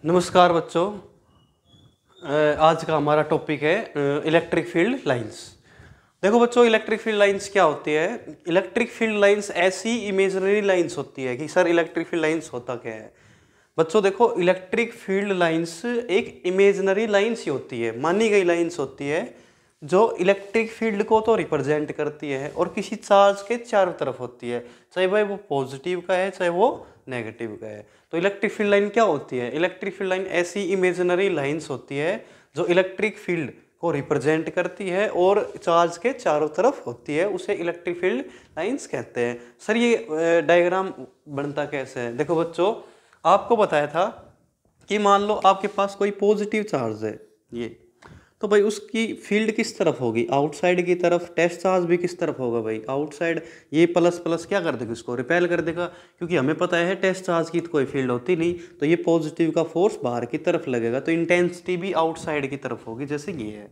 नमस्कार बच्चों। आज का हमारा टॉपिक है इलेक्ट्रिक फील्ड लाइंस। देखो बच्चों, इलेक्ट्रिक फील्ड लाइंस क्या होती है। इलेक्ट्रिक फील्ड लाइंस ऐसी इमेजिनरी लाइंस होती है कि सर इलेक्ट्रिक फील्ड लाइंस होता क्या है। बच्चों देखो, इलेक्ट्रिक फील्ड लाइंस एक इमेजिनरी लाइंस ही होती है, मानी गई लाइंस होती है जो इलेक्ट्रिक फील्ड को तो रिप्रेजेंट करती है और किसी चार्ज के चारों तरफ होती है, चाहे भाई वो पॉजिटिव का है चाहे वो नेगेटिव का है। तो इलेक्ट्रिक फील्ड लाइन क्या होती है। इलेक्ट्रिक फील्ड लाइन ऐसी इमेजिनरी लाइंस होती है जो इलेक्ट्रिक फील्ड को रिप्रेजेंट करती है और चार्ज के चारों तरफ होती है, उसे इलेक्ट्रिक फील्ड लाइंस कहते हैं। सर ये डायग्राम बनता कैसे है। देखो बच्चों, आपको बताया था कि मान लो आपके पास कोई पॉजिटिव चार्ज है ये, तो भाई उसकी फील्ड किस तरफ होगी, आउटसाइड की तरफ। टेस्ट चार्ज भी किस तरफ होगा भाई, आउटसाइड। ये प्लस प्लस क्या कर देगा, इसको रिपेल कर देगा, क्योंकि हमें पता है टेस्ट चार्ज की तो कोई फील्ड होती नहीं, तो ये पॉजिटिव का फोर्स बाहर की तरफ लगेगा, तो इंटेंसिटी भी आउटसाइड की तरफ होगी, जैसे ये है।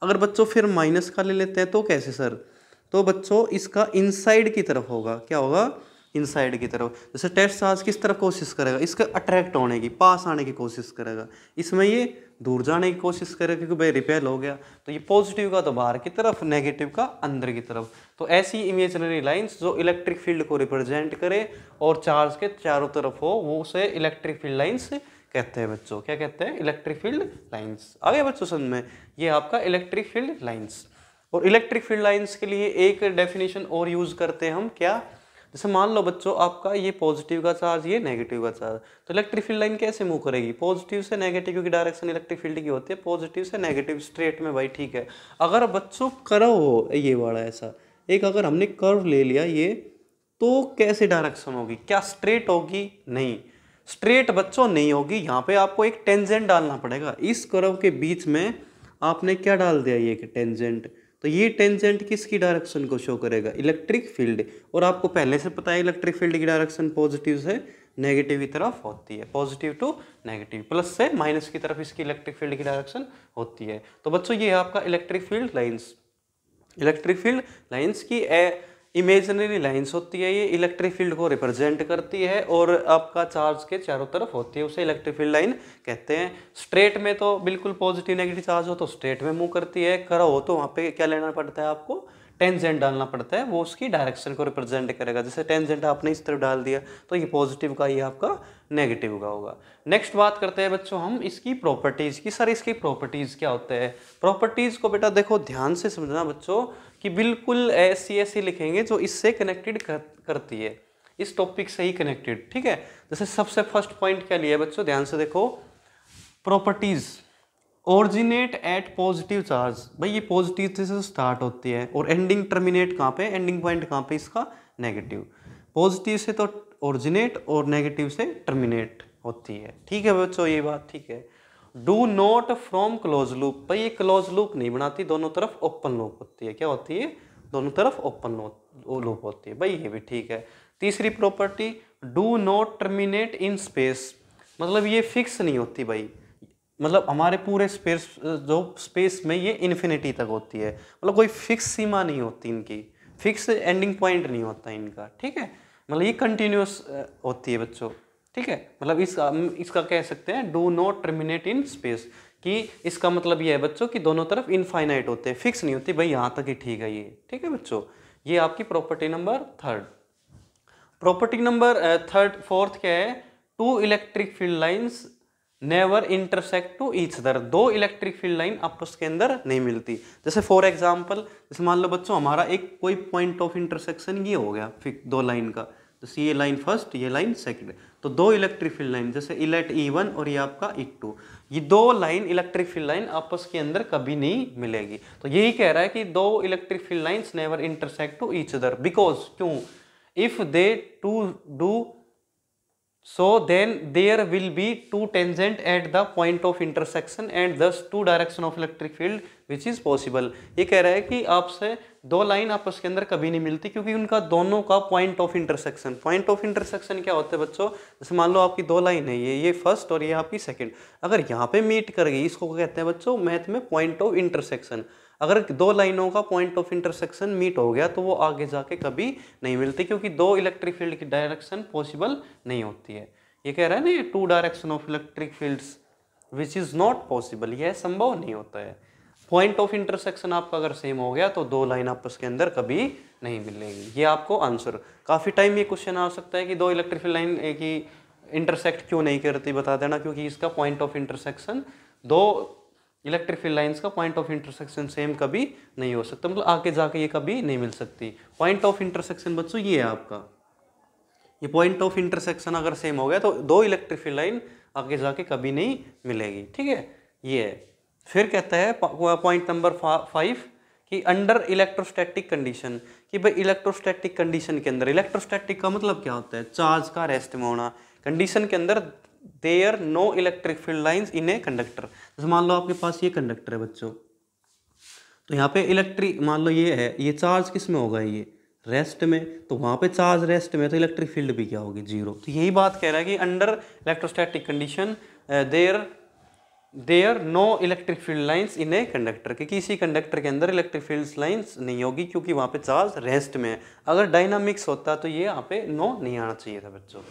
अगर बच्चों फिर माइनस का ले लेते हैं तो कैसे सर, तो बच्चों इसका इनसाइड की तरफ होगा। क्या होगा, इनसाइड की तरफ। जैसे टेस्ट चार्ज किस तरफ कोशिश करेगा, इसके अट्रैक्ट होने की, पास आने की कोशिश करेगा, इसमें ये दूर जाने की कोशिश करेगा क्योंकि भाई रिपेल हो गया। तो ये पॉजिटिव का तो बाहर की तरफ, नेगेटिव का अंदर की तरफ। तो ऐसी इमेजिनरी लाइंस जो इलेक्ट्रिक फील्ड को रिप्रेजेंट करे और चार्ज के चारों तरफ हो, वो उसे इलेक्ट्रिक फील्ड लाइंस कहते हैं बच्चों। क्या कहते हैं, इलेक्ट्रिक फील्ड लाइंस। आगे बच्चों समझ में, ये आपका इलेक्ट्रिक फील्ड लाइंस। और इलेक्ट्रिक फील्ड लाइंस के लिए एक डेफिनेशन और यूज करते हैं हम, क्या। जैसे मान लो बच्चों, आपका ये पॉजिटिव का चार्ज, ये नेगेटिव का चार्ज, तो इलेक्ट्रिक फील्ड लाइन कैसे मूव करेगी, पॉजिटिव से नेगेटिव की डायरेक्शन इलेक्ट्रिक फील्ड की होती है, पॉजिटिव से नेगेटिव स्ट्रेट में भाई, ठीक है। अगर बच्चों कर्व हो ये वाला ऐसा एक, अगर हमने कर्व ले लिया ये, तो कैसे डायरेक्शन होगी, क्या स्ट्रेट होगी, नहीं स्ट्रेट बच्चों नहीं होगी। यहाँ पे आपको एक टेंजेंट डालना पड़ेगा, इस कर्व के बीच में आपने क्या डाल दिया, ये टेंजेंट। तो ये टेंजेंट किसकी डायरेक्शन को शो करेगा, इलेक्ट्रिक फील्ड। और आपको पहले से पता है इलेक्ट्रिक फील्ड की डायरेक्शन पॉजिटिव से नेगेटिव की तरफ होती है, पॉजिटिव टू नेगेटिव, प्लस से माइनस की तरफ इसकी इलेक्ट्रिक फील्ड की डायरेक्शन होती है। तो बच्चों ये है आपका electric field lines. Electric field lines की इमेजिनरी लाइंस होती है, ये इलेक्ट्रिक फील्ड को रिप्रेजेंट करती है और आपका चार्ज के चारों तरफ होती है, उसे इलेक्ट्रिक फील्ड लाइन कहते हैं। स्ट्रेट में तो बिल्कुल पॉजिटिव नेगेटिव चार्ज हो तो स्ट्रेट में मूव करती है, कर्व हो तो वहाँ पे क्या लेना पड़ता है आपको, टेंजेंट डालना पड़ता है, वो उसकी डायरेक्शन को रिप्रेजेंट करेगा। जैसे टेंजेंट आपने इस तरफ डाल दिया तो ये पॉजिटिव का, ये आपका नेगेटिव का होगा। नेक्स्ट बात करते हैं बच्चों हम इसकी प्रॉपर्टीज की। सर इसकी प्रॉपर्टीज क्या होते हैं। प्रॉपर्टीज को बेटा देखो ध्यान से समझना बच्चों, कि बिल्कुल ऐसी ऐसी लिखेंगे जो इससे कनेक्टेड करती है, इस टॉपिक से ही कनेक्टेड, ठीक है। जैसे सबसे फर्स्ट पॉइंट क्या लिया है बच्चों, ध्यान से देखो, properties originate at positive charge. भाई ये पॉजिटिव से स्टार्ट होती है और एंडिंग टर्मिनेट कहाँ पे, एंडिंग पॉइंट कहाँ पे इसका, नेगेटिव। पॉजिटिव से तो ओरिजिनेट और नेगेटिव से टर्मिनेट होती है, ठीक है बच्चों, ये बात ठीक है। Do not from close loop. भाई ये क्लोज लूप नहीं बनाती, दोनों तरफ ओपन लूप होती है। क्या होती है, दोनों तरफ ओपन लूप होती है, भाई ये भी ठीक है। तीसरी property, do not terminate in space. मतलब ये फिक्स नहीं होती भाई, मतलब हमारे पूरे स्पेस, जो स्पेस में ये इन्फिनिटी तक होती है, मतलब कोई फिक्स सीमा नहीं होती इनकी, फिक्स एंडिंग पॉइंट नहीं होता इनका, ठीक है। मतलब ये कंटिन्यूस होती है बच्चों, ठीक है। मतलब इसका कह सकते हैं do not terminate in space, कि इसका मतलब ये है बच्चों कि दोनों तरफ इनफाइनाइट होते हैं, फिक्स नहीं होती भाई, यहाँ तक ही ठीक है ये, ठीक है बच्चों। ये आपकी property number third. Property number fourth क्या है, two electric field lines never intersect to each other. दो इलेक्ट्रिक फील्ड लाइन आपस के अंदर नहीं मिलती। जैसे फॉर एग्जांपल, जैसे मान लो बच्चों हमारा एक कोई पॉइंट ऑफ इंटरसेक्शन ये हो गया फिर दो लाइन का, जैसे ये लाइन फर्स्ट, ये लाइन सेकंड, तो दो इलेक्ट्रिक फील्ड लाइन, जैसे इलेट E1 और ये आपका E2, ये दो लाइन इलेक्ट्रिक फील्ड लाइन आपस के अंदर कभी नहीं मिलेगी। तो यही कह रहा है कि दो electric field lines never intersect to each other, because क्यों, if they to do so then there will be two tangent at the point of intersection and thus two direction of electric field which is possible। ये कह रहा है कि आपसे दो line आपस के अंदर कभी नहीं मिलती क्योंकि उनका दोनों का point of intersection, point of intersection क्या होता है बच्चों, जैसे मान लो आपकी दो लाइन है, ये फर्स्ट और ये आपकी सेकंड, अगर यहाँ पे मीट कर गई, इसको कहते हैं बच्चों मैथ में पॉइंट ऑफ इंटरसेक्शन। अगर दो लाइनों का पॉइंट ऑफ इंटरसेक्शन मीट हो गया तो वो आगे जाके कभी नहीं मिलती, क्योंकि दो इलेक्ट्रिक फील्ड की डायरेक्शन पॉसिबल नहीं होती है। ये कह रहा है ना, ये 2 direction of electric fields which is not possible, यह संभव नहीं होता है। पॉइंट ऑफ इंटरसेक्शन आपका अगर सेम हो गया तो दो लाइन आपस के अंदर कभी नहीं मिलेंगी। ये आपको आंसर, काफी टाइम ये क्वेश्चन आ सकता है कि दो इलेक्ट्रिक फील्ड लाइन एक ही इंटरसेक्ट क्यों नहीं करती, बता देना, क्योंकि इसका पॉइंट ऑफ इंटरसेक्शन, दो इलेक्ट्रिक फील्ड लाइंस का पॉइंट ऑफ इंटरसेक्शन सेम कभी नहीं हो सकता, मतलब आगे जाके ये कभी नहीं मिल सकती। पॉइंट ऑफ इंटरसेक्शन बच्चों ये है आपका, ये पॉइंट ऑफ इंटरसेक्शन अगर सेम हो गया तो दो इलेक्ट्रिक फील्ड लाइन आगे जाके कभी नहीं मिलेगी, ठीक है, ये है। फिर कहता है पॉइंट नंबर 5 कि अंडर इलेक्ट्रोस्टैटिक कंडीशन, कि भाई इलेक्ट्रोस्टैटिक कंडीशन के अंदर, इलेक्ट्रोस्टैटिक का मतलब क्या होता है, चार्ज का रेस्ट में होना, कंडीशन के अंदर there no electric field lines in a conductor. जैसे मान लो आपके पास ये कंडक्टर है बच्चों, तो यहाँ पे इलेक्ट्रिक, मान लो ये है, ये चार्ज किस में होगा, ये रेस्ट में, तो वहाँ पे चार्ज रेस्ट में, तो इलेक्ट्रिक फील्ड भी क्या होगी, जीरो। तो यही बात कह रहा है कि under electrostatic condition there no electric field lines in a conductor, कि किसी कंडक्टर के अंदर इलेक्ट्रिक फील्ड लाइंस नहीं होगी क्योंकि वहाँ पे चार्ज रेस्ट में है। अगर डायनामिक्स होता तो ये यहाँ पे नो नहीं आना चाहिए था बच्चों,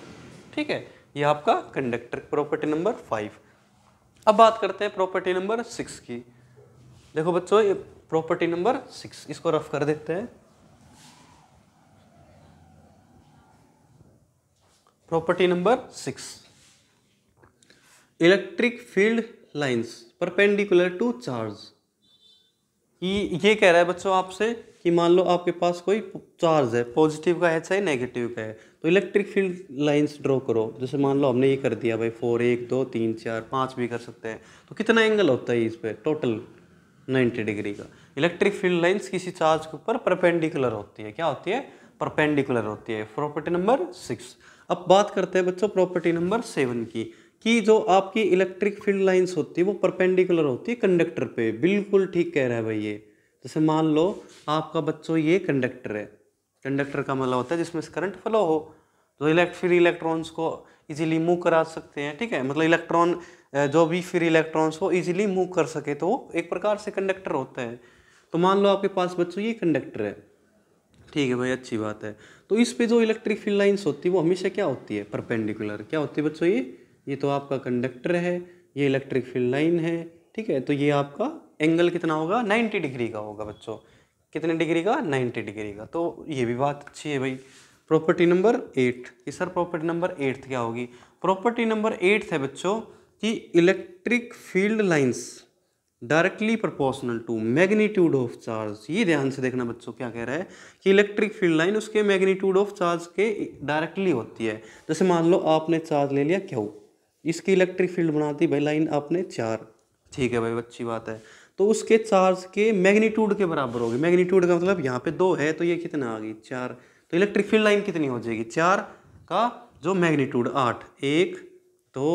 ठीक है। ये आपका कंडक्टर प्रॉपर्टी नंबर 5। अब बात करते हैं प्रॉपर्टी नंबर 6 की। देखो बच्चों, ये प्रॉपर्टी नंबर 6, इसको रफ कर देते हैं। Property number 6, electric field lines perpendicular to charge. ये कह रहा है बच्चों आपसे कि मान लो आपके पास कोई चार्ज है, पॉजिटिव का है चाहे नेगेटिव का है, तो इलेक्ट्रिक फील्ड लाइंस ड्रॉ करो। जैसे मान लो हमने ये कर दिया भाई 4, 1, 2, 3, 4, 5 भी कर सकते हैं, तो कितना एंगल होता है इस पे, टोटल 90 डिग्री का। इलेक्ट्रिक फील्ड लाइंस किसी चार्ज के ऊपर परपेंडिकुलर होती है, क्या होती है, परपेंडिकुलर होती है। Property number 6। अब बात करते हैं बच्चों प्रॉपर्टी नंबर 7 की, कि जो आपकी इलेक्ट्रिक फील्ड लाइंस होती है वो परपेंडिकुलर होती है कंडक्टर पे। बिल्कुल ठीक कह रहा है भाई ये। जैसे मान लो आपका बच्चों ये कंडक्टर है, कंडक्टर का मतलब होता है जिसमें से करंट फ्लो हो, तो फ्री इलेक्ट्रॉन्स को इजीली मूव करा सकते हैं, ठीक है, मतलब इलेक्ट्रॉन जो भी फ्री इलेक्ट्रॉन्स को इजीली मूव कर सके, तो वो एक प्रकार से कंडक्टर होता है। तो मान लो आपके पास बच्चों ये कंडक्टर है, ठीक है भाई, अच्छी बात है। तो इस पे जो इलेक्ट्रिक फील्ड लाइंस होती है वो हमेशा क्या होती है, परपेंडिकुलर। क्या होती है बच्चों, ये तो आपका कंडक्टर है, ये इलेक्ट्रिक फील्ड लाइन है, ठीक है, तो ये आपका एंगल कितना होगा, 90 डिग्री का होगा बच्चों। कितने डिग्री का, 90 डिग्री का। तो ये भी बात अच्छी है भाई। प्रॉपर्टी नंबर 8 कि सर प्रॉपर्टी नंबर 8 क्या होगी। प्रॉपर्टी नंबर 8 है बच्चों कि electric field lines directly proportional to magnitude of charge. ये ध्यान से देखना बच्चों, क्या कह रहा है कि इलेक्ट्रिक फील्ड लाइन उसके मैग्नीट्यूड ऑफ चार्ज के डायरेक्टली होती है। जैसे मान लो आपने चार्ज ले लिया Q, इसकी इलेक्ट्रिक फील्ड बना दी भाई लाइन आपने 4, ठीक है भाई, अच्छी बात है। तो उसके चार्ज के मैग्नीट्यूड के बराबर होगी। मैग्नीट्यूड का मतलब यहाँ पे 2 है तो ये कितना आ गई, 4। तो इलेक्ट्रिक फील्ड लाइन कितनी हो जाएगी, 4 का जो मैग्नीट्यूड 8, 1, 2,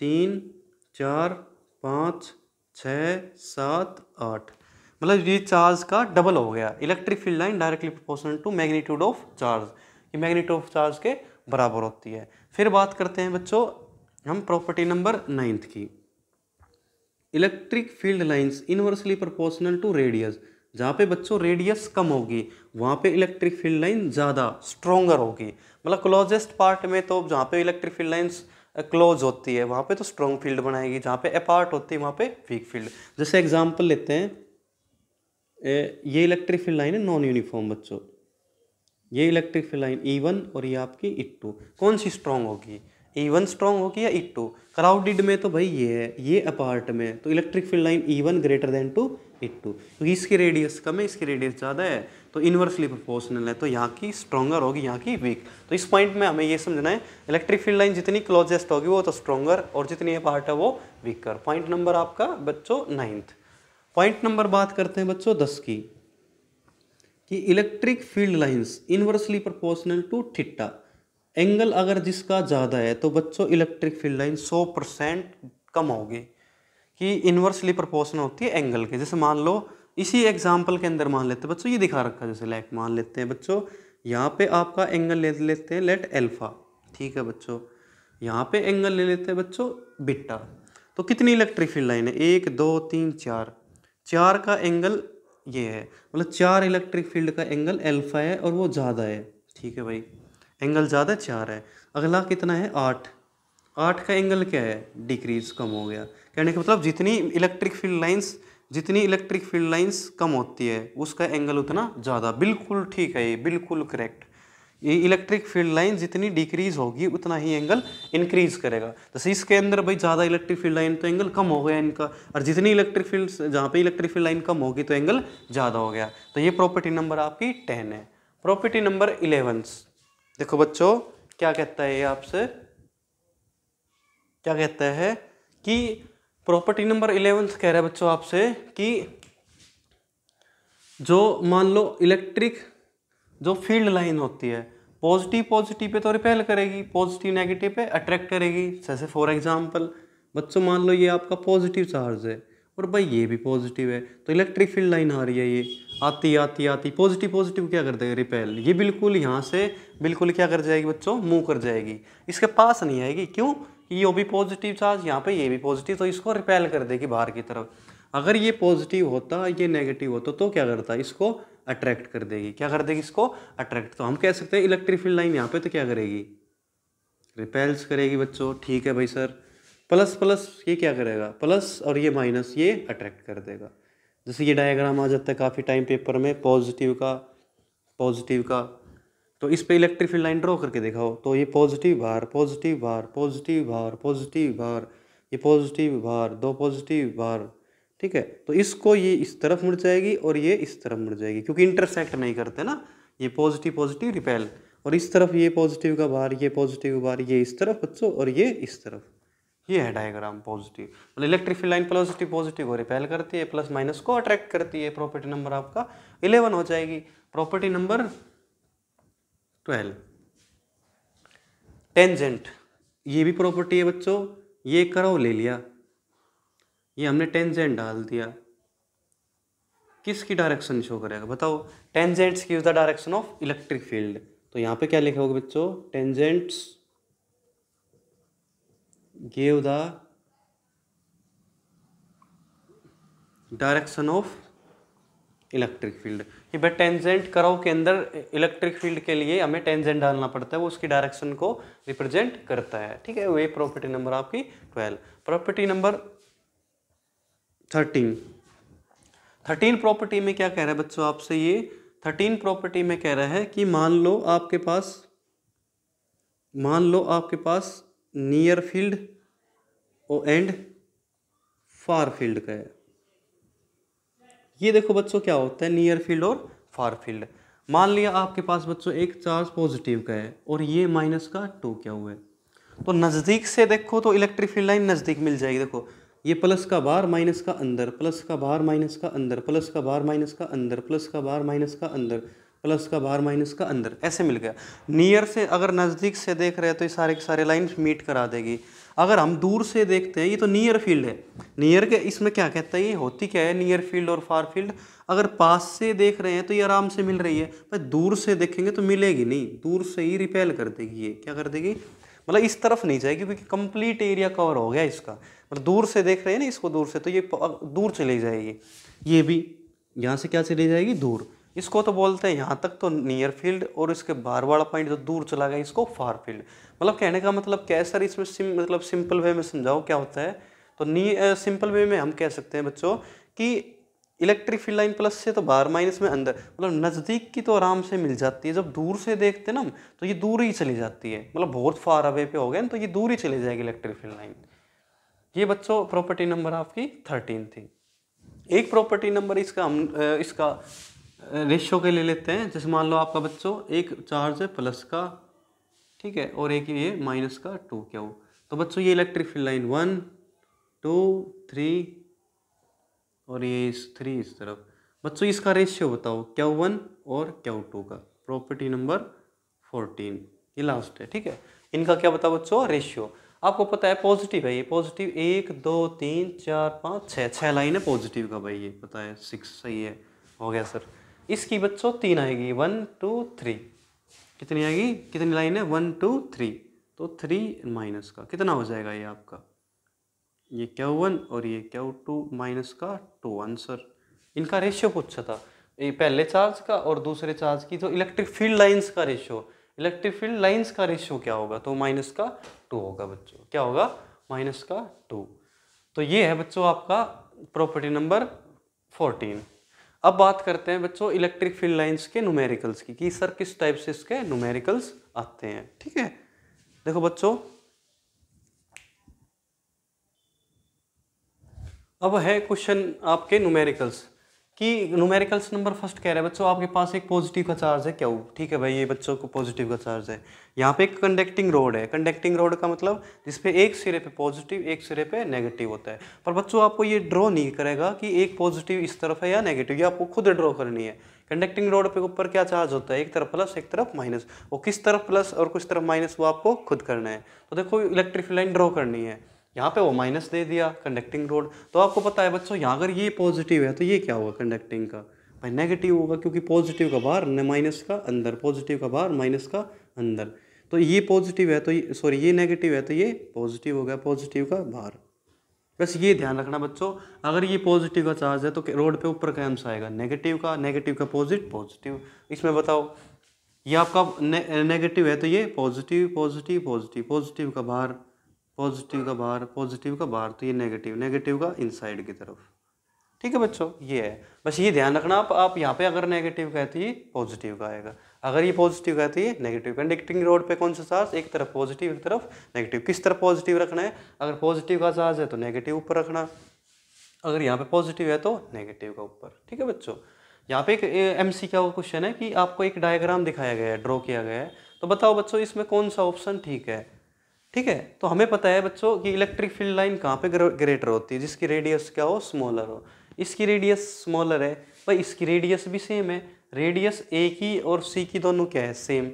3, 4, 5, 6, 7, 8, मतलब ये चार्ज का डबल हो गया। Electric field line directly proportional to magnitude of charge, ये मैग्नीट्यूड ऑफ चार्ज के बराबर होती है। फिर बात करते हैं बच्चों हम प्रॉपर्टी नंबर 9 की, electric field lines inversely proportional to radius. जहाँ पे बच्चों रेडियस कम होगी वहाँ पे इलेक्ट्रिक फील्ड लाइन ज़्यादा स्ट्रोंगर होगी। मतलब क्लोजेस्ट पार्ट में तो जहाँ पे इलेक्ट्रिक फील्ड लाइंस क्लोज होती है वहाँ पे तो स्ट्रॉन्ग फील्ड बनाएगी, जहाँ पे अपार्ट होती है वहाँ पे वीक फील्ड। जैसे एग्जांपल लेते हैं, ये इलेक्ट्रिक फील्ड लाइन है नॉन यूनिफॉर्म बच्चों, ये इलेक्ट्रिक फील्ड लाइन E1 और ये आपकी E2, कौन सी स्ट्रॉन्ग होगी, E1 स्ट्रॉन्ग होगी या E2। क्राउडेड में तो भाई ये है, ये अपार्ट में, तो electric field line E1 greater than to E2, तो इसकी रेडियस कम है, इसकी रेडियस ज़्यादा है, तो इनवर्सली प्रोपोर्शनल है, तो यहाँ की स्ट्रॉन्गर होगी, यहाँ की वीक। तो इस पॉइंट में हमें ये समझना है इलेक्ट्रिक फील्ड लाइन जितनी क्लोजेस्ट होगी वो तो स्ट्रॉन्गर, और जितनी अपार्ट है वो वीकर। पॉइंट नंबर आपका बच्चों 9th। पॉइंट नंबर बात करते हैं बच्चों 10 की, कि electric field lines inversely proportional to theta. Angle अगर जिसका ज़्यादा है तो बच्चों इलेक्ट्रिक फील्ड लाइन 100% कम होगी, कि इनवर्सली प्रोपोर्शनल होती है एंगल के। जैसे मान लो इसी एग्जांपल के अंदर मान लेते हैं बच्चों, ये दिखा रखा है, जैसे लाइक मान लेते हैं बच्चों यहाँ पे आपका एंगल ले लेते हैं लेट अल्फा, ठीक है बच्चों, यहाँ पे एंगल ले लेते हैं बच्चों बीटा। तो कितनी इलेक्ट्रिक फील्ड लाइन है, 1, 2, 3, 4, 4 का एंगल ये है, मतलब 4 इलेक्ट्रिक फील्ड का एंगल अल्फा है और वो ज़्यादा है, ठीक है भाई, एंगल ज़्यादा 4 है। अगला कितना है 8, 8 का एंगल क्या है, डिक्रीज, कम हो गया। कहने का मतलब जितनी इलेक्ट्रिक फील्ड लाइंस कम होती है उसका एंगल उतना ज़्यादा। बिल्कुल ठीक है, ये बिल्कुल करेक्ट। ये इलेक्ट्रिक फील्ड लाइन जितनी डिक्रीज होगी उतना ही एंगल इंक्रीज करेगा। जैसे इसके अंदर भाई ज़्यादा इलेक्ट्रिक फील्ड लाइन तो एंगल कम हो गया इनका, और जितनी इलेक्ट्रिक फील्ड, जहाँ पे इलेक्ट्रिक फील्ड लाइन कम होगी तो एंगल ज़्यादा हो गया। तो ये प्रॉपर्टी नंबर आपकी 10 है। प्रॉपर्टी नंबर 11, देखो बच्चों क्या कहता है ये आपसे, क्या कहता है कि प्रॉपर्टी नंबर 11 कह रहा है बच्चों आपसे कि जो मान लो इलेक्ट्रिक जो फील्ड लाइन होती है पॉजिटिव पॉजिटिव पे तो रिपेल करेगी, पॉजिटिव नेगेटिव पे अट्रैक्ट करेगी। जैसे फॉर एग्जांपल बच्चों मान लो ये आपका पॉजिटिव चार्ज है और भाई ये भी पॉजिटिव है, तो इलेक्ट्रिक फील्ड लाइन आ रही है, ये आती आती आती पॉजिटिव पॉजिटिव क्या कर देगा, रिपेल। ये बिल्कुल यहाँ से बिल्कुल क्या कर जाएगी बच्चों, मूव कर जाएगी, इसके पास नहीं आएगी। क्यों, ये भी पॉजिटिव चार्ज यहाँ पे, ये भी पॉजिटिव, तो इसको रिपेल कर देगी बाहर की तरफ। अगर ये पॉजिटिव होता, ये नेगेटिव होता तो क्या करता, इसको अट्रैक्ट कर देगी। क्या कर देगी, इसको अट्रैक्ट। तो हम कह सकते हैं इलेक्ट्रिक फील्ड लाइन यहाँ पे तो क्या करेगी, रिपेल्स करेगी बच्चों। ठीक है भाई सर, प्लस प्लस ये क्या करेगा, प्लस, और ये माइनस ये अट्रैक्ट कर देगा। जैसे ये डायग्राम आ जाता है काफ़ी टाइम पेपर में, पॉजिटिव का, तो इस पे इलेक्ट्रिक फील्ड लाइन ड्रॉ करके दिखाओ, तो ये पॉजिटिव बाहर, पॉजिटिव बाहर, पॉजिटिव बाहर, पॉजिटिव बाहर, ये पॉजिटिव बाहर, दो पॉजिटिव बाहर। ठीक है, तो इसको ये इस तरफ मुड़ जाएगी और ये इस तरफ मुड़ जाएगी, क्योंकि इंटरसेक्ट नहीं करते ना, ये पॉजिटिव पॉजिटिव रिपेल, और इस तरफ ये पॉजिटिव का बाहर, ये पॉजिटिव बाहर, ये इस तरफ बच्चों, और ये इस तरफ। ये है डायग्राम पॉजिटिव, मतलब electric field line positive positive को रिपेल करती है, प्लस माइनस को अट्रैक्ट करती है। प्रॉपर्टी नंबर आपका 11 हो जाएगी। Property number 12, tangent. ये भी प्रॉपर्टी है बच्चों, ये कर्व ले लिया, ये हमने टेंजेंट डाल दिया, किसकी डायरेक्शन शो करेगा बताओ, tangents give the direction of electric field. तो यहाँ पे क्या लिखा होगा बच्चों, tangents give the direction of electric field. ये भाई टेंजेंट कर्व के अंदर इलेक्ट्रिक फील्ड के लिए हमें टेंजेंट डालना पड़ता है, वो उसकी डायरेक्शन को रिप्रेजेंट करता है। ठीक है, वो प्रॉपर्टी नंबर आपकी 12। प्रॉपर्टी नंबर 13 प्रॉपर्टी में क्या कह रहा है बच्चों आपसे, ये 13 प्रॉपर्टी में कह रहा है कि मान लो आपके पास near field and far field का है। ये देखो बच्चों क्या होता है नियर फील्ड और फार फील्ड। मान लिया आपके पास बच्चों एक चार्ज पॉजिटिव का है और ये माइनस का 2 क्या हुआ है, तो नज़दीक से देखो तो इलेक्ट्रिक फील्ड लाइन नज़दीक मिल जाएगी। देखो ये प्लस का बाहर माइनस का अंदर, प्लस का बाहर माइनस का अंदर, प्लस का बाहर माइनस का अंदर, प्लस का बाहर माइनस का अंदर, प्लस का बाहर माइनस का अंदर, ऐसे मिल गया। नियर से अगर नज़दीक से देख रहे हैं तो ये सारे के सारे लाइन मीट करा देगी। अगर हम दूर से देखते हैं, ये तो नियर फील्ड है, नियर के इसमें क्या कहता है, ये होती क्या है नियर फील्ड और फार फील्ड। अगर पास से देख रहे हैं तो ये आराम से मिल रही है, पर दूर से देखेंगे तो मिलेगी नहीं, दूर से ही रिपेल कर देगी। ये क्या कर देगी, मतलब इस तरफ नहीं जाएगी, क्योंकि कंप्लीट एरिया कवर हो गया इसका। मतलब दूर से देख रहे हैं ना इसको, दूर से, तो ये दूर चली जाएगी। ये भी यहाँ से क्या चली जाएगी, दूर। इसको तो बोलते हैं यहाँ तक तो नियर फील्ड, और इसके बाहर वाला पॉइंट जो दूर चला गया इसको फार फील्ड। मतलब कहने का मतलब क्या है सर, इसमें मतलब सिंपल वे में समझाओ क्या होता है। तो सिंपल वे में हम कह सकते हैं बच्चों कि इलेक्ट्रिक फील्ड लाइन प्लस से तो बाहर, माइनस में अंदर, मतलब नज़दीक की तो आराम से मिल जाती है। जब दूर से देखते हैं ना तो ये दूर ही चली जाती है, मतलब बहुत फार अवे पे हो गए ना तो ये दूर ही चली जाएगी इलेक्ट्रिक फील्ड लाइन। ये बच्चों प्रॉपर्टी नंबर आपकी 13 थी। एक प्रॉपर्टी नंबर इसका रेशियो के ले लेते हैं। जैसे मान लो आपका बच्चों एक चार्ज है प्लस का, ठीक है, और एक ये माइनस का 2 क्या हो, तो बच्चों ये इलेक्ट्रिक फील्ड लाइन 1 2 3 और ये 3 इस तरफ। बच्चों इसका रेशियो बताओ Q1 और Q2 का। प्रॉपर्टी नंबर 14 ये लास्ट है। ठीक है, इनका क्या बताओ बच्चों, रेशियो। आपको पता है पॉजिटिव है, ये पॉजिटिव 1 2 3 4 5 6 लाइन है पॉजिटिव का भाई, ये पता है 6 सही है, हो गया सर। इसकी बच्चों 3 आएगी, 1 2 3, कितनी आएगी, कितनी लाइन है 1 2 3, तो 3 माइनस का कितना हो जाएगा ये आपका, ये Q1 और ये Q2 माइनस का 2 आंसर। इनका रेशियो पूछा था, ये पहले चार्ज का और दूसरे चार्ज की जो इलेक्ट्रिक फील्ड लाइंस का रेशियो। इलेक्ट्रिक फील्ड लाइंस का रेशियो क्या होगा, तो -2 होगा बच्चों। क्या होगा, -2। तो ये है बच्चों आपका प्रॉपर्टी नंबर 14। अब बात करते हैं बच्चों इलेक्ट्रिक फील्ड लाइंस के न्यूमेरिकल्स की, कि सर किस टाइप से इसके न्यूमेरिकल्स आते हैं। ठीक है, देखो बच्चों अब है क्वेश्चन आपके न्यूमेरिकल्स कि न्यूमेरिकल्स नंबर फर्स्ट कह रहा है बच्चों आपके पास एक पॉजिटिव का चार्ज है क्यू। ठीक है भाई, ये बच्चों को पॉजिटिव का चार्ज है। यहाँ पे एक कंडक्टिंग रोड है। कंडक्टिंग रोड का मतलब जिसपे एक सिरे पे पॉजिटिव एक सिरे पे नेगेटिव होता है। पर बच्चों आपको ये ड्रॉ नहीं करेगा कि एक पॉजिटिव इस तरफ है या नेगेटिव, ये आपको खुद ड्रॉ करनी है। कंडक्टिंग रोड पे ऊपर क्या चार्ज होता है, एक तरफ प्लस एक तरफ माइनस, वो किस तरफ प्लस और किस तरफ माइनस वो आपको खुद करना है। तो देखो इलेक्ट्रिक लाइन ड्रॉ करनी है, यहाँ पे वो माइनस दे दिया कंडक्टिंग रोड, तो आपको पता है बच्चों यहाँ अगर ये पॉजिटिव है तो ये क्या होगा कंडक्टिंग का, भाई नेगेटिव होगा, क्योंकि पॉजिटिव का बाहर माइनस का अंदर, पॉजिटिव का बाहर माइनस का अंदर। तो ये पॉजिटिव है तो ये सॉरी ये नेगेटिव है तो ये पॉजिटिव हो गया, पॉजिटिव का बाहर। बस ये ध्यान रखना बच्चों, अगर ये पॉजिटिव का चार्ज है तो रोड पे ऊपर का आंसर आएगा नेगेटिव का, नेगेटिव का पॉजिटिव। इसमें बताओ ये आपका नेगेटिव है तो ये पॉजिटिव पॉजिटिव पॉजिटिव, पॉजिटिव का बाहर पॉजिटिव का बाहर पॉजिटिव का बाहर, तो ये नेगेटिव, नेगेटिव का इनसाइड की तरफ। ठीक है बच्चों, ये है, बस ये ध्यान रखना आप यहाँ पे अगर नेगेटिव का है तो ये पॉजिटिव का आएगा, अगर ये पॉजिटिव का है तो ये नेगेटिव। कंडक्टिंग रोड पे कौन सा चार्ज, एक तरफ पॉजिटिव एक तरफ नेगेटिव, किस तरफ पॉजिटिव रखना है, अगर पॉजिटिव का चार्ज है तो नेगेटिव ऊपर रखना, अगर यहाँ पे पॉजिटिव है तो नेगेटिव का ऊपर। ठीक है बच्चों, यहाँ पे एक MCQ का क्वेश्चन है कि आपको एक डायग्राम दिखाया गया है, ड्रॉ किया गया है, तो बताओ बच्चों इसमें कौन सा ऑप्शन ठीक है। ठीक है, तो हमें पता है बच्चों कि इलेक्ट्रिक फील्ड लाइन कहाँ पे ग्रेटर होती है, जिसकी रेडियस क्या हो, स्मॉलर हो। इसकी रेडियस स्मॉलर है भाई, इसकी रेडियस भी सेम है, रेडियस ए की और सी की दोनों क्या है, सेम,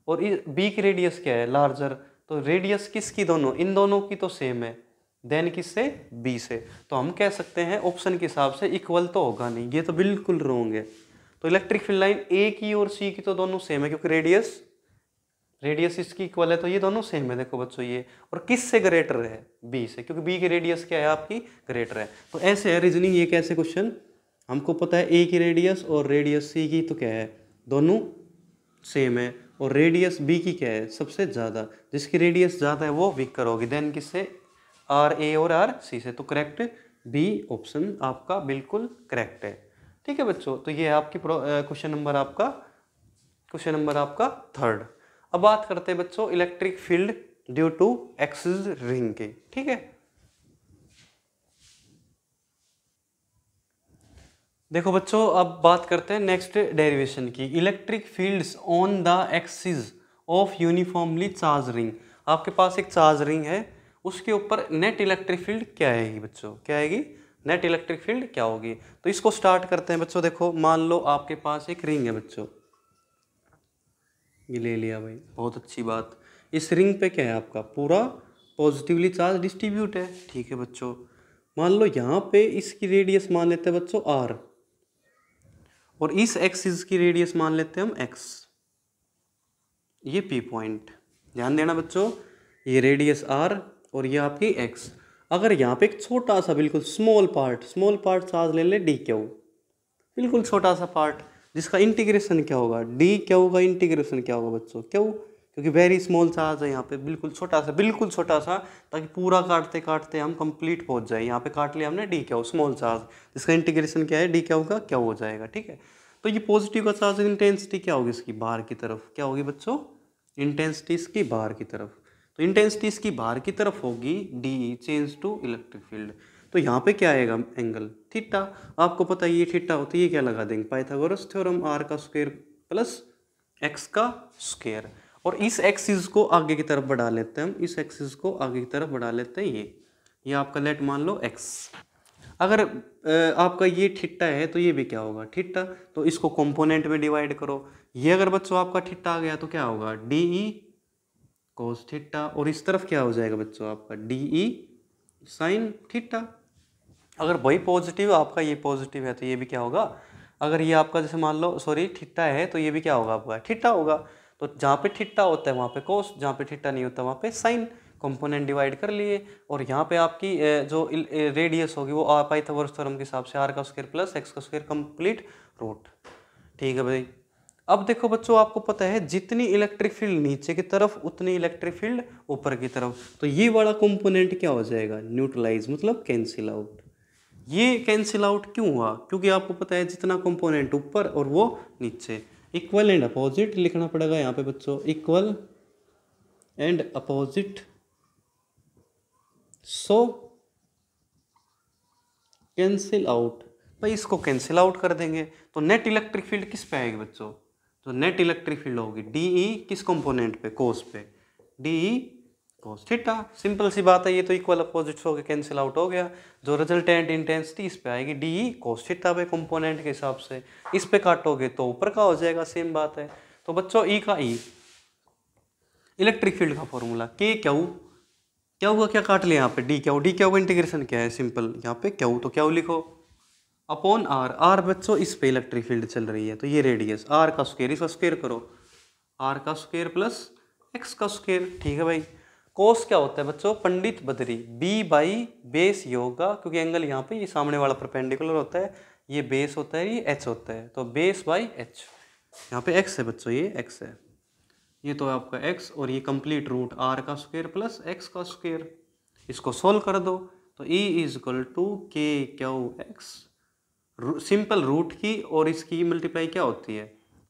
और बी की रेडियस क्या है, लार्जर। तो रेडियस किसकी, दोनों इन दोनों की तो सेम है, देन किससे, बी से। तो हम कह सकते हैं ऑप्शन के हिसाब से इक्वल तो होगा नहीं, ये तो बिल्कुल रॉन्ग है। तो इलेक्ट्रिक फील्ड लाइन ए की और सी की तो दोनों सेम है, क्योंकि रेडियस इसकी इक्वल है, तो ये दोनों सेम है। देखो बच्चों ये, और किस से ग्रेटर है, बी से, क्योंकि बी की रेडियस क्या है आपकी, ग्रेटर है। तो ऐसे है रीजनिंग, ये कैसे क्वेश्चन, हमको पता है ए की रेडियस और रेडियस सी की तो क्या है, दोनों सेम है, और रेडियस बी की क्या है, सबसे ज़्यादा, जिसकी रेडियस ज़्यादा है वो वीकर होगी, देन किससे, आर ए और आर सी से। तो करेक्ट बी ऑप्शन आपका बिल्कुल करेक्ट है। ठीक है बच्चों, तो ये है आपकी क्वेश्चन नंबर आपका थर्ड। अब बात करते हैं बच्चों electric field due to axis ring की। ठीक है, देखो बच्चों अब बात करते हैं नेक्स्ट डेरिवेशन की, electric fields on the axis of uniformly charge ring. आपके पास एक चार्ज रिंग है, उसके ऊपर नेट इलेक्ट्रिक फील्ड क्या आएगी बच्चों, क्या आएगी, नेट इलेक्ट्रिक फील्ड क्या होगी। तो इसको स्टार्ट करते हैं बच्चों। देखो मान लो आपके पास एक रिंग है बच्चों, ये ले लिया भाई, बहुत अच्छी बात। इस रिंग पे क्या है आपका पूरा पॉजिटिवली चार्ज डिस्ट्रीब्यूट है। ठीक है बच्चों, मान लो यहाँ पे इसकी रेडियस मान लेते हैं बच्चों r, और इस एक्सिस की रेडियस मान लेते हैं हम x, ये P पॉइंट, ध्यान देना बच्चों, ये रेडियस r और ये आपकी x। अगर यहाँ पे एक छोटा सा बिल्कुल स्मॉल पार्ट चार्ज ले ले dq, बिल्कुल छोटा सा पार्ट, जिसका इंटीग्रेशन क्या होगा, डी क्यू का इंटीग्रेशन क्या होगा बच्चों, क्यों, क्योंकि वेरी स्मॉल चार्ज है यहाँ पे, बिल्कुल छोटा सा, ताकि पूरा काटते काटते हम कंप्लीट पहुँच जाए। यहाँ पे काट लिया हमने डी क्यू स्मॉल चार्ज, जिसका इंटीग्रेशन क्या है, डी क्यू का क्या हो जाएगा। ठीक है, तो ये पॉजिटिव का चार्ज इंटेंसिटी क्या होगी इसकी, बाहर की तरफ, क्या होगी बच्चों, इंटेंसिटी इसकी बाहर की तरफ। तो इंटेंसिटी इसकी बाहर की तरफ होगी, D change to electric field. तो यहाँ पे क्या आएगा, एंगल थीटा, आपको पता है ये थीटा होती है, ये क्या लगा देंगे, पाइथागोरस थ्योरम, r का स्क्वायर प्लस x का स्क्वायर। और इस एक्सिस को आगे की तरफ बढ़ा लेते हैं हम, इस एक्सिस को आगे की तरफ बढ़ा लेते हैं, ये आपका लेट मान लो x। अगर आपका ये थीटा है तो ये भी क्या होगा, थीटा, तो इसको कंपोनेंट में डिवाइड करो। ये अगर बच्चों आपका थीटा आ गया तो क्या होगा, डी ई कोस थीटा, और इस तरफ क्या हो जाएगा बच्चों आपका डी ई साइन थीटा। अगर वही पॉजिटिव आपका ये पॉजिटिव है तो ये भी क्या होगा, अगर ये आपका जैसे मान लो सॉरी थीटा है तो ये भी क्या होगा आपका थीटा होगा। तो जहाँ पे थीटा होता है वहाँ पे कोस, जहाँ पे थीटा नहीं होता वहाँ पे साइन, कंपोनेंट डिवाइड कर लिए। और यहाँ पे आपकी जो रेडियस होगी वो पाइथागोरस थ्योरम के हिसाब से r का स्क्वायर प्लस x का स्क्वायर कंप्लीट रूट। ठीक है भाई, अब देखो बच्चों, आपको पता है जितनी इलेक्ट्रिक फील्ड नीचे की तरफ उतनी इलेक्ट्रिक फील्ड ऊपर की तरफ, तो ये वाला कंपोनेंट क्या हो जाएगा, न्यूट्रलाइज, मतलब कैंसिल आउट। ये कैंसिल आउट क्यों हुआ, क्योंकि आपको पता है जितना कंपोनेंट ऊपर और वो नीचे, इक्वल एंड अपोजिट लिखना पड़ेगा यहाँ पे बच्चों, equal and opposite, so cancel out. भाई इसको कैंसिल आउट कर देंगे तो नेट इलेक्ट्रिक फील्ड किस पे आएगी बच्चों, तो नेट इलेक्ट्रिक फील्ड होगी डीई किस कंपोनेंट पे, कोस पे, डीई कोस थीटा। सिंपल सी बात है, ये तो इक्वल अपोजिट्स हो गए, कैंसिल आउट हो गया। जो रिजल्टेंट इंटेंसिटी इस पे आएगी डीई कोस थीटा पे, कंपोनेंट के हिसाब से। इस पे काटोगे तो ऊपर का हो जाएगा, सेम बात है। तो बच्चों ई का ई इलेक्ट्रिक फील्ड का फॉर्मूला के क्यू, क्या हुआ, क्या काट लिया यहाँ पे डी क्यू, डी क्यू का इंटीग्रेशन क्या है, सिंपल यहाँ पे क्यू, तो क्यू लिखो अपॉन आर। आर बच्चों इस पे इलेक्ट्रिक फील्ड चल रही है, तो ये रेडियस, आर का स्क्वायर, इसका स्क्वायर करो, आर का स्क्वायर प्लस एक्स का स्क्वायर, ठीक है भाई। कोस क्या होता है बच्चों, पंडित बदरी, बी बाई बेस ये होगा, क्योंकि एंगल यहाँ पे ये सामने वाला परपेंडिकुलर होता है, ये बेस होता है, ये एच होता है, तो बेस बाई एच। यहाँ पे एक्स है बच्चों, ये एक्स है, ये तो आपका x, और ये कंप्लीट रूट r का स्क्वायर प्लस x का स्क्वायर। इसको सोल्व कर दो तो e इज इक्वल टू के क्यू एक्स, सिंपल रूट की और इसकी मल्टीप्लाई क्या होती है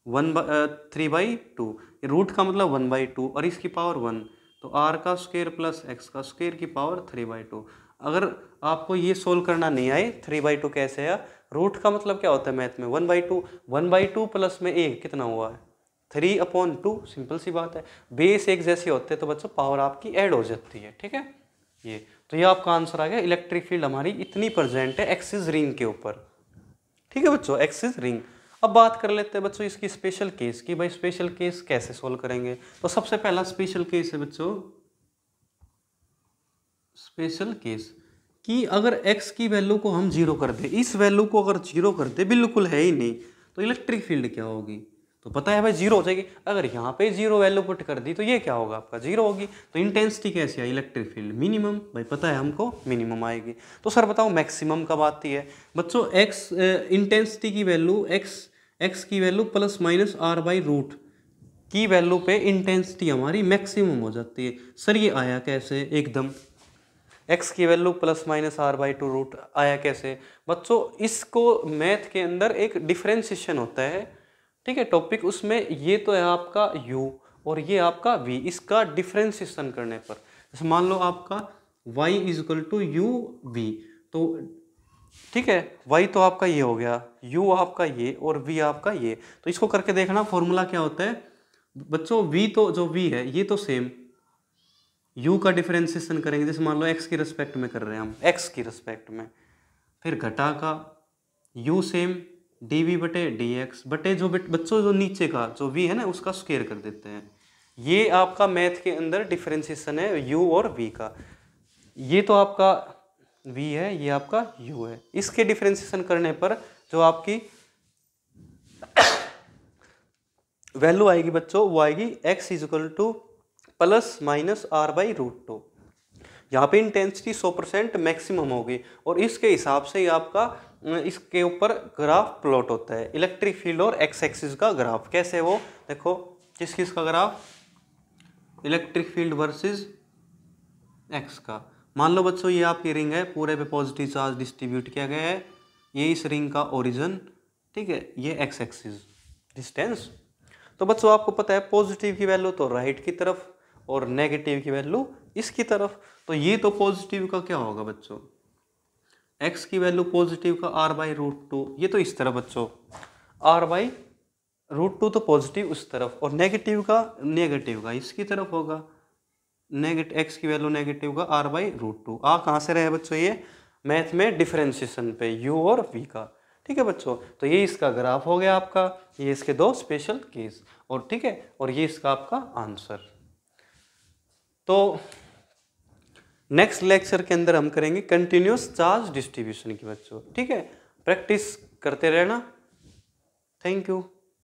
3/2, रूट का मतलब 1/2 और इसकी पावर 1, तो r का स्क्वायर प्लस x का स्क्वायर की पावर 3/2। अगर आपको ये सोल्व करना नहीं आए 3/2 कैसे है, रूट का मतलब क्या होता है मैथ में 1/2, 1/2 प्लस में a कितना हुआ है 3/2, सिंपल सी बात है। बेस एक जैसे होते हैं तो बच्चों पावर आपकी ऐड हो जाती है, ठीक है। ये तो ये आपका आंसर आ गया, इलेक्ट्रिक फील्ड हमारी इतनी प्रेजेंट है एक्सिस रिंग के ऊपर, ठीक है बच्चों, एक्सिस रिंग। अब बात कर लेते हैं बच्चों इसकी स्पेशल केस की, भाई स्पेशल केस कैसे सोल्व करेंगे। तो सबसे पहला स्पेशल केस है बच्चों, स्पेशल केस कि अगर x की वैल्यू को हम जीरो कर दे, इस वैल्यू को अगर जीरो कर दे, बिल्कुल है ही नहीं, तो इलेक्ट्रिक फील्ड क्या होगी, तो पता है भाई जीरो हो जाएगी। अगर यहाँ पे जीरो वैल्यू पुट कर दी तो ये क्या होगा आपका, जीरो होगी। तो इंटेंसिटी कैसी आई, इलेक्ट्रिक फील्ड मिनिमम, भाई पता है हमको मिनिमम आएगी। तो सर बताओ मैक्सिमम कब आती है बच्चों, एक्स इंटेंसिटी की वैल्यू एक्स की value plus minus R by root की वैल्यू पे इंटेंसिटी हमारी मैक्सिमम हो जाती है। सर ये आया कैसे, एकदम x की value plus minus r/2 root आया कैसे बच्चों, इसको मैथ के अंदर एक डिफरेंशिएशन होता है, ठीक है टॉपिक, उसमें ये तो है आपका u और ये आपका v, इसका डिफरेंशिएशन करने पर जैसे मान लो आपका y is equal to U V, तो ठीक है y तो आपका ये हो गया, u आपका ये और v आपका ये, तो इसको करके देखना फॉर्मूला क्या होता है बच्चों, v तो जो v है ये तो सेम, u का डिफरेंशिएशन करेंगे, जैसे मान लो x की रिस्पेक्ट में कर रहे हैं हम, x की रिस्पेक्ट में, फिर घटा का u सेम dv बटे dx बटे जो बच्चों जो नीचे का जो v है ना उसका स्क्वायर कर देते हैं। ये आपका मैथ के अंदर डिफरेंशिएशन है u और v का, ये तो आपका v है, ये आपका u है, इसके डिफरेंशिएशन करने पर जो आपकी वैल्यू आएगी बच्चों वो आएगी x is equal two plus minus r/√2। यहाँ पे इंटेंसिटी 100% मैक्सिमम होगी और इसके हिसाब से आपका इसके ऊपर ग्राफ प्लॉट होता है, इलेक्ट्रिक फील्ड और एक्स एक्सिस का ग्राफ। कैसे वो देखो, किस किस का graph, electric field versus x का। मान लो बच्चों ये आपकी रिंग है, पूरे पे पॉजिटिव चार्ज डिस्ट्रीब्यूट किया गया है, ये इस रिंग का ओरिजिन, ठीक है, ये एक्स एक्सिस डिस्टेंस। तो बच्चों आपको पता है पॉजिटिव की वैल्यू तो राइट की तरफ और नेगेटिव की वैल्यू इसकी तरफ, तो ये तो पॉजिटिव का क्या होगा बच्चों, x की वैल्यू पॉजिटिव का r/√2, ये तो इस तरफ बच्चों, r/√2 तो पॉजिटिव उस तरफ और नेगेटिव का इसकी तरफ होगा, x की वैल्यू नेगेटिव का r/√2। आ कहाँ से रहे बच्चों, ये मैथ में डिफरेंशिएशन पे u और v का, ठीक है बच्चों। तो ये इसका ग्राफ हो गया आपका, ये इसके दो स्पेशल केस, और ठीक है, और ये इसका आपका आंसर। तो नेक्स्ट लेक्चर के अंदर हम करेंगे कंटिन्यूअस चार्ज डिस्ट्रीब्यूशन की बच्चों, ठीक है, प्रैक्टिस करते रहना। Thank you.